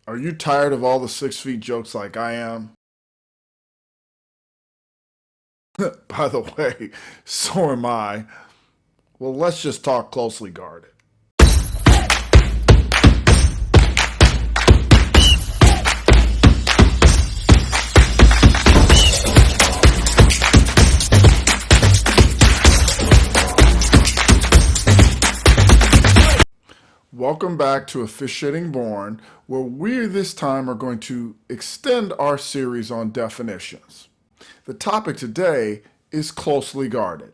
Are you tired of all the 6 feet jokes like I am? By the way, so am I. Well, let's just talk closely guarded. Welcome back to Officiating Born, where we this time are going to extend our series on definitions. The topic today is closely guarded.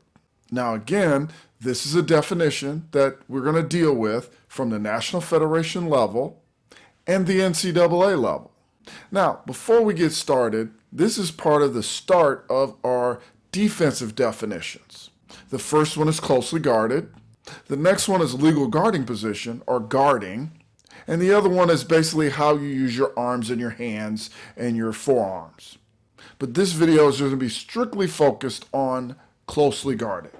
Now, again, this is a definition that we're going to deal with from the National Federation level and the NCAA level. Now, before we get started, this is part of the start of our defensive definitions. The first one is closely guarded. The next one is legal guarding position, or guarding. And the other one is basically how you use your arms and your hands and your forearms. But this video is going to be strictly focused on closely guarded.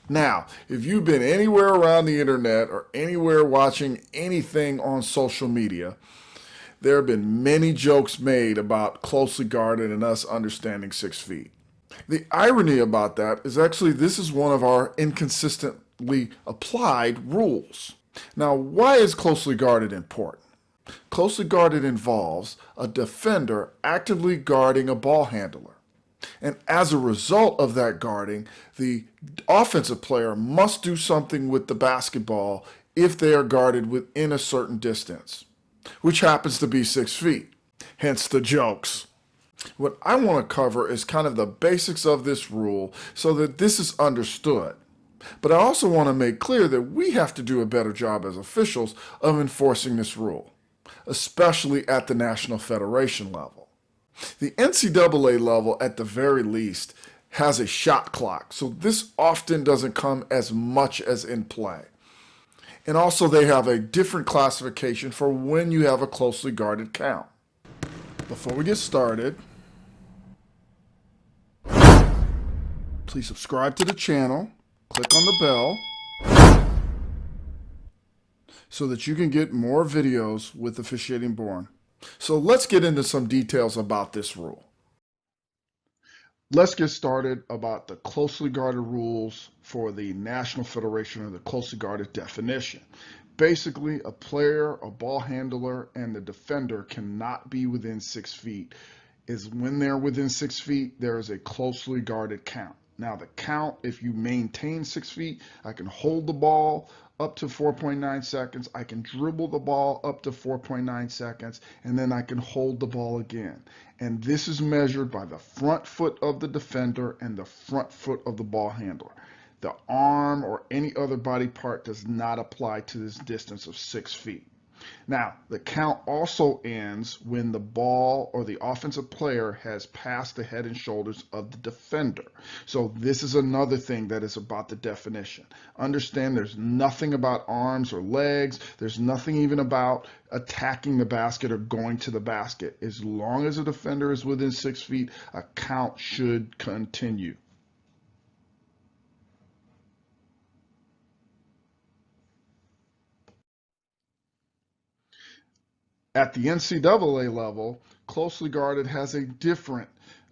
Now, if you've been anywhere around the internet or anywhere watching anything on social media, there have been many jokes made about closely guarded and us understanding 6 feet. The irony about that is actually this is one of our inconsistently applied rules. Now, why is closely guarded important? Closely guarded involves a defender actively guarding a ball handler. And as a result of that guarding, the offensive player must do something with the basketball if they are guarded within a certain distance, which happens to be 6 feet. Hence the jokes. What I want to cover is kind of the basics of this rule so that this is understood. But I also want to make clear that we have to do a better job as officials of enforcing this rule, especially at the National Federation level. The NCAA level, at the very least, has a shot clock, so this often doesn't come as much as in play. And also they have a different classification for when you have a closely guarded count. Before we get started, please subscribe to the channel, click on the bell, so that you can get more videos with Officiating Born. So let's get into some details about this rule. Let's get started about the closely guarded rules for the National Federation, or the closely guarded definition. Basically, a player, a ball handler, and the defender cannot be within 6 feet. When they're within 6 feet, there is a closely guarded count. Now the count, if you maintain 6 feet, I can hold the ball up to 4.9 seconds. I can dribble the ball up to 4.9 seconds, and then I can hold the ball again. And this is measured by the front foot of the defender and the front foot of the ball handler. The arm or any other body part does not apply to this distance of 6 feet. Now, the count also ends when the ball or the offensive player has passed the head and shoulders of the defender. So this is another thing that is about the definition. Understand there's nothing about arms or legs. There's nothing even about attacking the basket or going to the basket. As long as a defender is within 6 feet, a count should continue. At the NCAA level, closely guarded has a different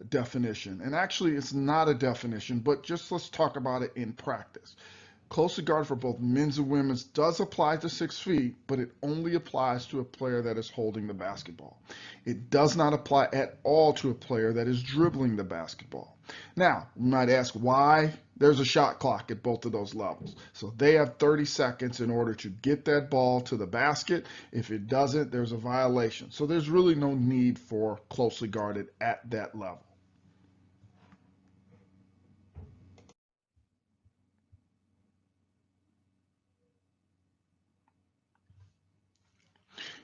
definition. And actually, it's not a definition, but just let's talk about it in practice. Closely guarded for both men's and women's does apply to 6 feet, but it only applies to a player that is holding the basketball. It does not apply at all to a player that is dribbling the basketball. Now, you might ask why. There's a shot clock at both of those levels. So they have 30 seconds in order to get that ball to the basket. If it doesn't, there's a violation. So there's really no need for closely guarded at that level.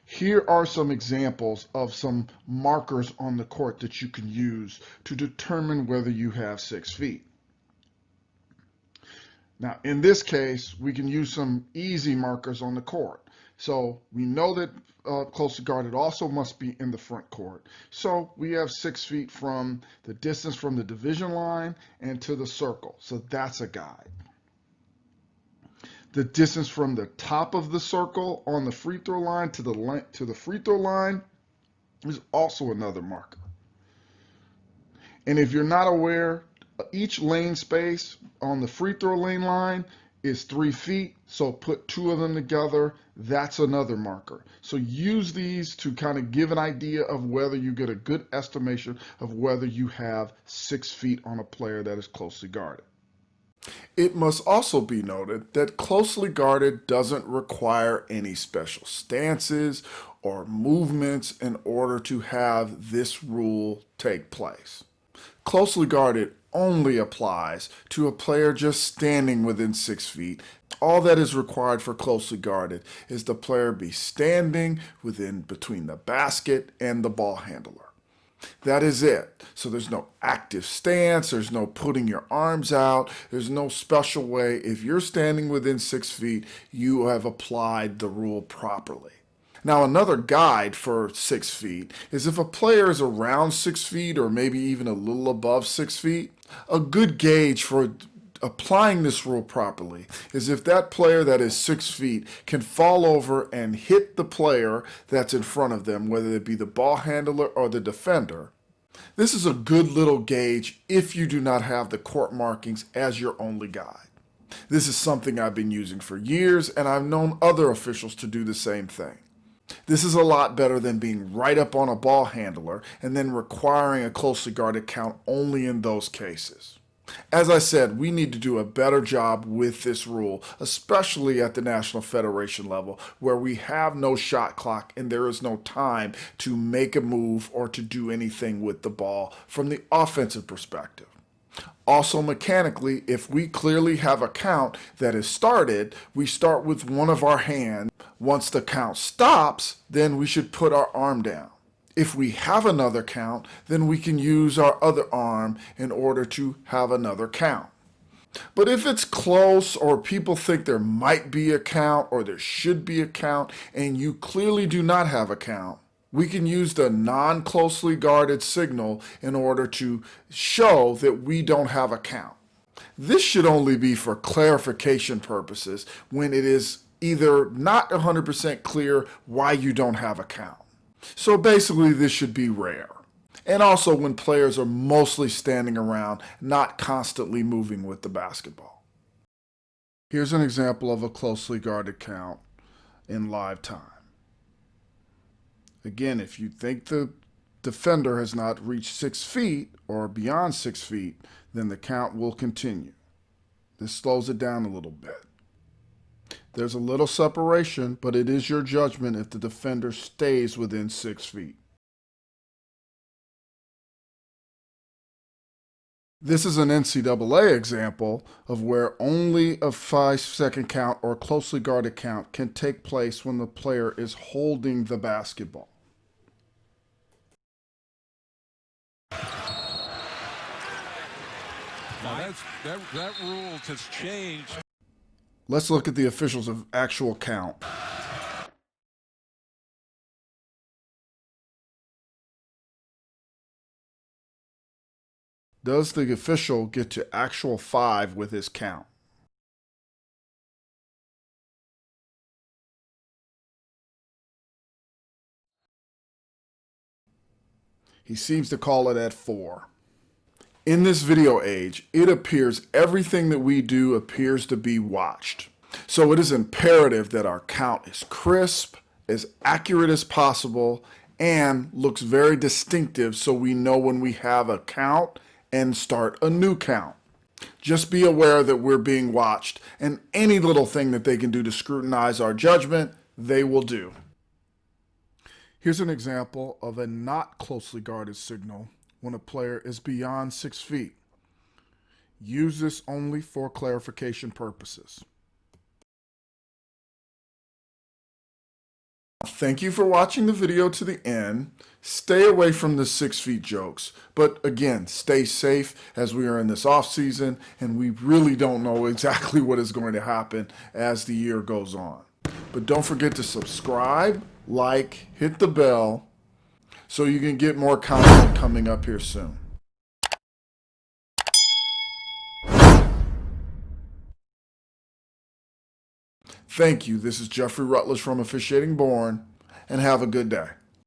Here are some examples of some markers on the court that you can use to determine whether you have 6 feet. Now, in this case, we can use some easy markers on the court. So we know that closely guarded also must be in the front court. So we have 6 feet from the distance from the division line and to the circle. So that's a guide. The distance from the top of the circle on the free throw line to the free throw line is also another marker. And if you're not aware, each lane space on the free throw lane line is 3 feet. So put two of them together. That's another marker. So use these to kind of give an idea of whether you get a good estimation of whether you have 6 feet on a player that is closely guarded. It must also be noted that closely guarded doesn't require any special stances or movements in order to have this rule take place. Closely guarded only applies to a player just standing within 6 feet. All that is required for closely guarded is the player be standing between the basket and the ball handler. That is it. So there's no active stance, there's no putting your arms out, there's no special way. If you're standing within 6 feet, you have applied the rule properly. Now, another guide for 6 feet is if a player is around 6 feet or maybe even a little above 6 feet, a good gauge for applying this rule properly is if that player that is 6 feet can fall over and hit the player that's in front of them, whether it be the ball handler or the defender. This is a good little gauge if you do not have the court markings as your only guide. This is something I've been using for years, and I've known other officials to do the same thing. This is a lot better than being right up on a ball handler and then requiring a closely guarded count only in those cases. As I said, we need to do a better job with this rule, especially at the National Federation level, where we have no shot clock and there is no time to make a move or to do anything with the ball from the offensive perspective. Also, mechanically, if we clearly have a count that is started, we start with one of our hands. Once the count stops, then we should put our arm down. If we have another count, then we can use our other arm in order to have another count. But if it's close or people think there might be a count or there should be a count and you clearly do not have a count, we can use the non-closely guarded signal in order to show that we don't have a count. This should only be for clarification purposes when it is either not 100% clear why you don't have a count. So basically this should be rare. And also when players are mostly standing around, not constantly moving with the basketball. Here's an example of a closely guarded count in live time. Again, if you think the defender has not reached 6 feet or beyond 6 feet, then the count will continue. This slows it down a little bit. There's a little separation, but it is your judgment if the defender stays within 6 feet. This is an NCAA example of where only a 5-second count or closely guarded count can take place when the player is holding the basketball. Now that rule has changed. Let's look at the officials of actual count. Does the official get to actual 5 with his count? He seems to call it at 4. In this video age, it appears everything that we do appears to be watched. So it is imperative that our count is crisp, as accurate as possible, and looks very distinctive so we know when we have a count and start a new count. Just be aware that we're being watched, and any little thing that they can do to scrutinize our judgment, they will do. Here's an example of a not closely guarded signal when a player is beyond 6 feet. Use this only for clarification purposes. Thank you for watching the video to the end. Stay away from the 6 feet jokes, but again, stay safe as we are in this off season and we really don't know exactly what is going to happen as the year goes on. But don't forget to subscribe, like, hit the bell so you can get more content coming up here soon. Thank you. This is Jeffrey Rutledge from Officiating Born, and have a good day.